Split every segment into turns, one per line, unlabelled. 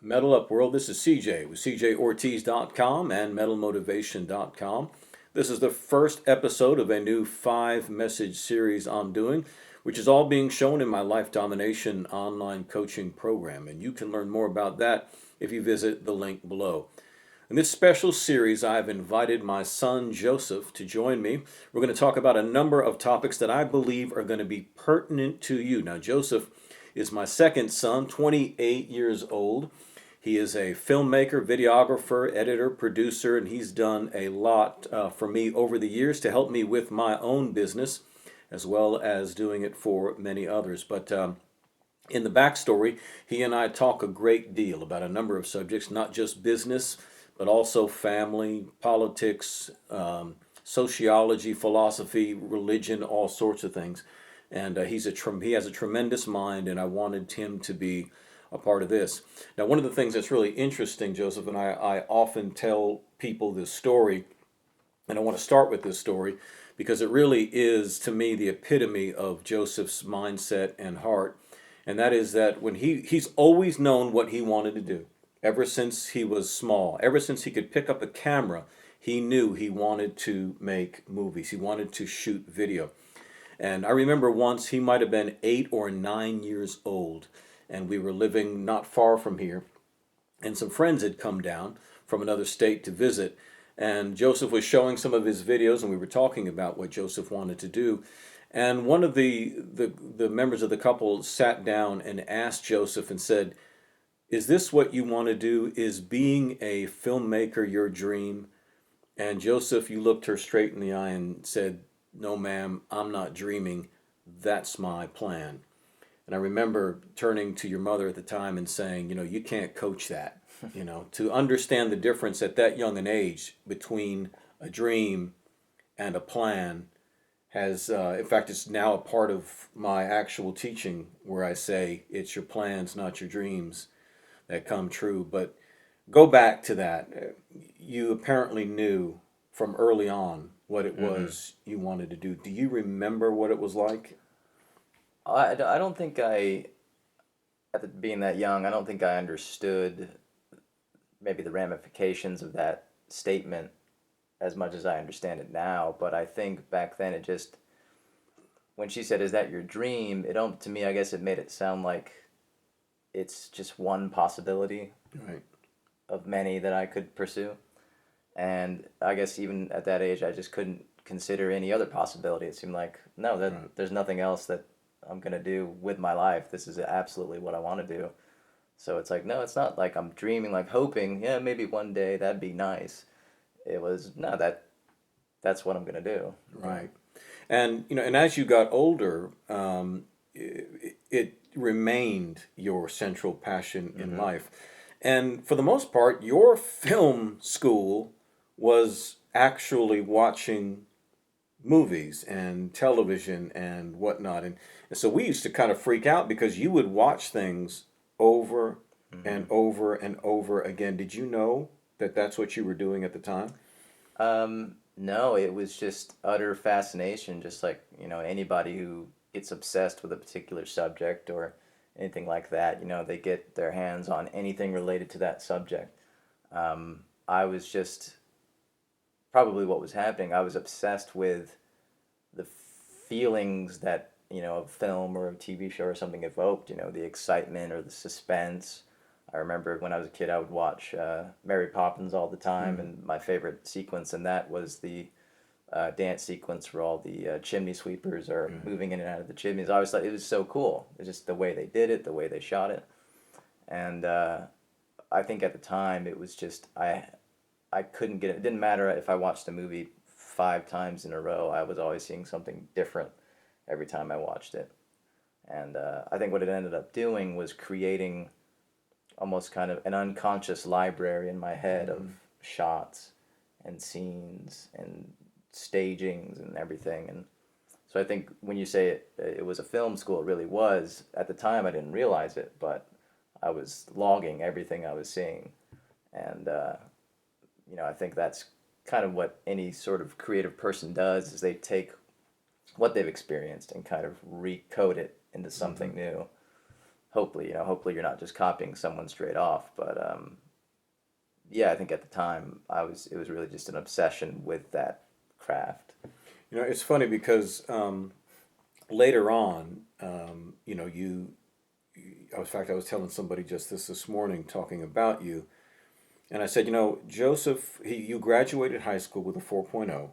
Metal Up World. This is CJ with CJOrtiz.com and MetalMotivation.com. This is the first episode of a new 5 message series I'm doing, which is all being shown in my Life Domination online coaching program. And you can learn more about that if you visit the link below. In this special series, I've invited my son Joseph to join me. We're going to talk about a number of topics that I believe are going to be pertinent to you. Now, Joseph is my second son, 28 years old. He is a filmmaker, videographer, editor, producer, and he's done a lot for me over the years to help me with my own business, as well as doing it for many others. But in the backstory, he and I talk a great deal about a number of subjects, not just business, but also family, politics, sociology, philosophy, religion, all sorts of things. And he has a tremendous mind, and I wanted him to be a part of this. Now, one of the things that's really interesting, Joseph, and I often tell people this story, and I want to start with this story because it really is, to me, the epitome of Joseph's mindset and heart. And that is that when he's always known what he wanted to do. Ever since he was small, ever since he could pick up a camera, he knew he wanted to make movies. He wanted to shoot video. And I remember once he might have been 8 or 9 years old, and we were living not far from here, and some friends had come down from another state to visit, and Joseph was showing some of his videos, and we were talking about what Joseph wanted to do. And one of the members of the couple sat down and asked Joseph and said, "Is this what you want to do? Is being a filmmaker your dream?" And Joseph, you looked her straight in the eye and said, "No, ma'am, I'm not dreaming. That's my plan." And I remember turning to your mother at the time and saying, you can't coach that. To understand the difference at that young an age between a dream and a plan has, in fact, it's now a part of my actual teaching where I say it's your plans, not your dreams, that come true. But go back to that. You apparently knew from early on what it was you wanted to do. Do you remember what it was like?
I don't think being that young, I don't think I understood maybe the ramifications of that statement as much as I understand it now. But I think back then when she said, "Is that your dream?" To me, I guess it made it sound like it's just one possibility
Right.
of many that I could pursue. And I guess even at that age, I just couldn't consider any other possibility. It seemed like, no,
Right.
there's nothing else that I'm going to do with my life. This is absolutely what I want to do. So it's like, no, it's not like I'm dreaming, like hoping, yeah, maybe one day that'd be nice. It was, no, that's what I'm going to do.
Right. And as you got older, it remained your central passion in
Mm-hmm.
life. And for the most part, your film school was actually watching movies and television and whatnot. And so we used to kind of freak out because you would watch things over and
Mm-hmm.
over and over again. Did you know that that's what you were doing at the time?
No, it was just utter fascination, just like, anybody who gets obsessed with a particular subject or anything like that, they get their hands on anything related to that subject. I was just probably what was happening. I was obsessed with the feelings that, a film or a TV show or something evoked, the excitement or the suspense. I remember when I was a kid, I would watch Mary Poppins all the time,
Mm,
and my favorite sequence in that was the dance sequence where all the chimney sweepers are
right.
moving in and out of the chimneys. I always thought it was so cool. It's just the way they did it, the way they shot it, and I think at the time it was just I couldn't get it. It didn't matter if I watched a movie 5 times in a row. I was always seeing something different every time I watched it, and I think what it ended up doing was creating almost kind of an unconscious library in my head of
Mm,
shots and scenes and stagings and everything. And so I think when you say it was a film school, it really was. At the time, I didn't realize it, but I was logging everything I was seeing. And, I think that's kind of what any sort of creative person does is they take what they've experienced and kind of recode it into
mhm.
something new. hopefully you're not just copying someone straight off. But yeah, I think at the time it was really just an obsession with that craft.
It's funny because later on, in fact, I was telling somebody just this morning talking about you, and I said, Joseph, you graduated high school with a 4.0.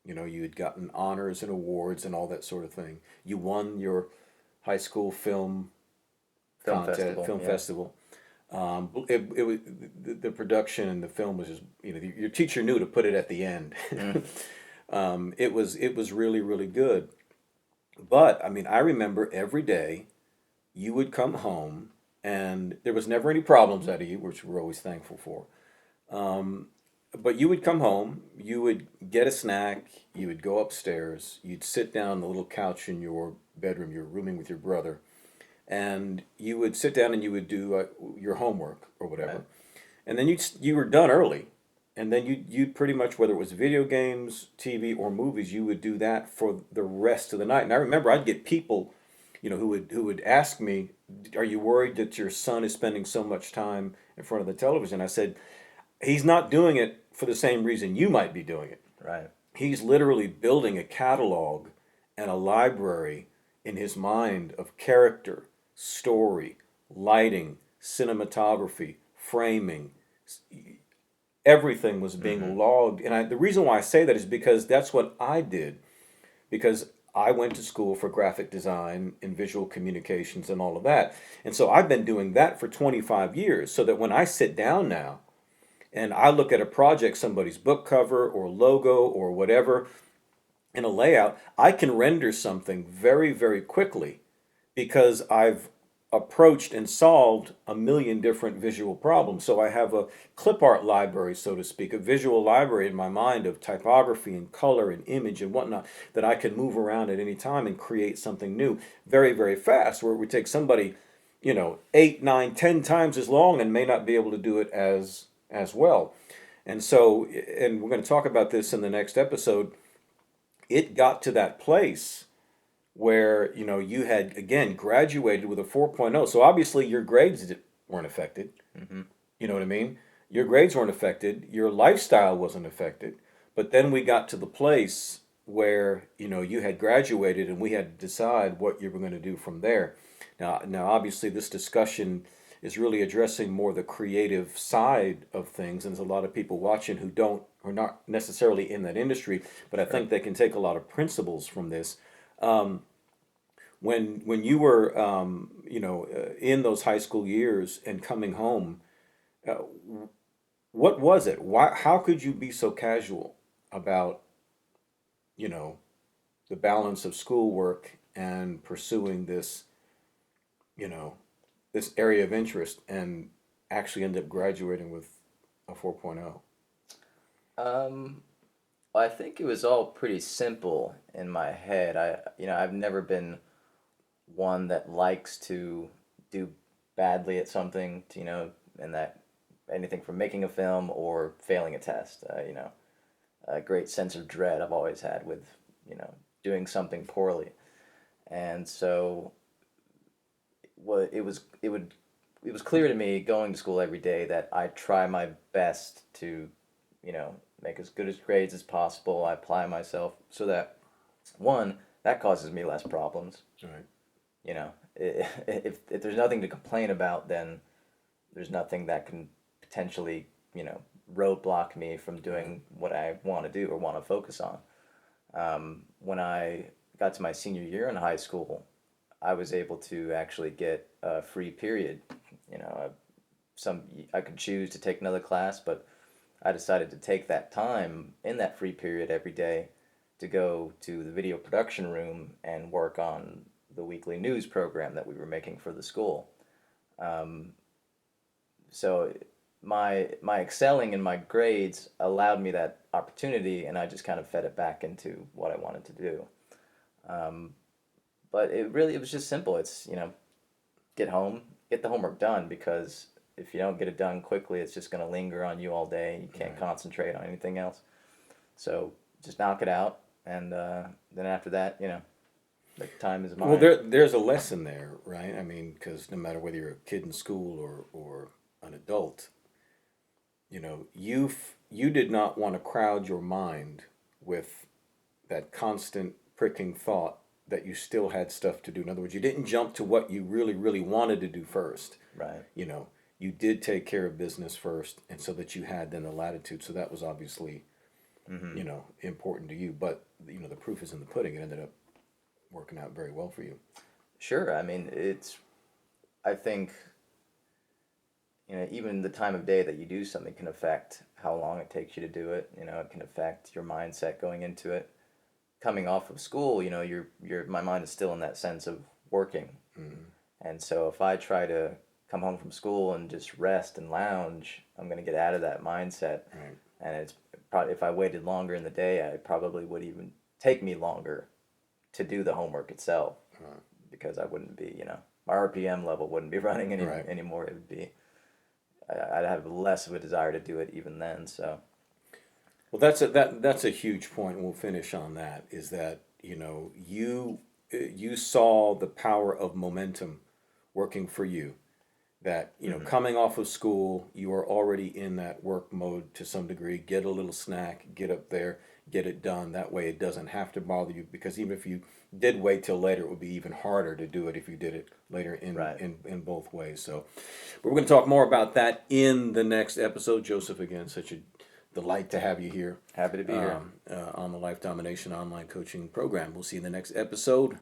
You had gotten honors and awards and all that sort of thing. You won your high school
Film festival,
film
yeah.
festival. It was the production and the film was just, your teacher knew to put it at the end.
Mm,
It was really really good. But I mean, I remember every day you would come home and there was never any problems out of you, which we're always thankful for. Um, but you would come home, you would get a snack, you would go upstairs, you'd sit down on the little couch in your bedroom, you're rooming with your brother, and you would sit down and you would do your homework or
right.
whatever. And then you were done early. And then you pretty much, whether it was video games, TV, or movies, you would do that for the rest of the night. And I remember I'd get people, who would ask me, "Are you worried that your son is spending so much time in front of the television?" I said, "He's not doing it for the same reason you might be doing it.
Right.
He's literally building a catalog and a library in his mind of character, story, lighting, cinematography, framing. Everything was
Mm-hmm.
being logged." And the reason why I say that is because that's what I did. Because I went to school for graphic design and visual communications and all of that. And so I've been doing that for 25 years. So that when I sit down now and I look at a project, somebody's book cover or logo or whatever, in a layout, I can render something very, very quickly because I've approached and solved a million different visual problems. So I have a clip art library, so to speak, a visual library in my mind of typography and color and image and whatnot that I can move around at any time and create something new very, very fast, where it would take somebody, 8, 9, 10 times as long and may not be able to do it as well. And so, and we're going to talk about this in the next episode, it got to that place where you had again graduated with a 4.0, so obviously your grades weren't affected.
Mm-hmm.
You know what I mean? Your grades weren't affected, your lifestyle wasn't affected. But then we got to the place where you had graduated and we had to decide what you were going to do from there. Now obviously this discussion is really addressing more the creative side of things, and there's a lot of people watching who don't are not necessarily in that industry, but I
Sure.
think they can take a lot of principles from this. um, when you were in those high school years and coming home, uh, what was it? Why? How could you be so casual about you know the balance of schoolwork and pursuing you know this area of interest and actually end up graduating with a 4.0?
Um, I think it was all pretty simple in my head. I've never been one that likes to do badly at something, and that anything from making a film or failing a test. A great sense of dread I've always had with, doing something poorly. And so what it was clear to me going to school every day that I try my best to, make as good as grades as possible. I apply myself so that one, that causes me less problems.
Right.
If there's nothing to complain about, then there's nothing that can potentially, roadblock me from
Right.
doing what I want to do or want to focus on. When I got to my senior year in high school, I was able to actually get a free period. You know, some I could choose to take another class, but I decided to take that time in that free period every day to go to the video production room and work on the weekly news program that we were making for the school. Um, so my excelling in my grades allowed me that opportunity, and I just kind of fed it back into what I wanted to do. Um, but it was just simple. It's get home, get the homework done, because if you don't get it done quickly, it's just going to linger on you all day. You can't
Right.
concentrate on anything else. So just knock it out, and then after that, Like time is
Well,
mine.
there's a lesson there, right? I mean, because no matter whether you're a kid in school or an adult, you did not want to crowd your mind with that constant pricking thought that you still had stuff to do. In other words, you didn't jump to what you really, really wanted to do first.
Right.
You know, you did take care of business first, and so that you had then the latitude. So that was obviously,
Mm-hmm.
important to you. But the proof is in the pudding. It ended up working out very well for you.
Sure. I mean, I think, even the time of day that you do something can affect how long it takes you to do it. It can affect your mindset going into it. Coming off of school, my mind is still in that sense of working.
Mm-hmm.
And so if I try to come home from school and just rest and lounge, I'm going to get out of that mindset.
Right.
And it's probably, if I waited longer in the day, I probably would even take me longer to do the homework itself, because I wouldn't be, my RPM level wouldn't be running
Right.
anymore. It would be, I'd have less of a desire to do it even then. So,
Well, that's a huge point, and we'll finish on that. Is that you saw the power of momentum working for you. That
mhm,
coming off of school, you are already in that work mode to some degree. Get a little snack, get up there, get it done. That way, it doesn't have to bother you. Because even if you did wait till later, it would be even harder to do it if you did it later in
right.
in, in both ways. So, but we're going to talk more about that in the next episode. Joseph, again, such a delight to have you here
Happy to be here.
on the Life Domination Online Coaching Program. We'll see you in the next episode.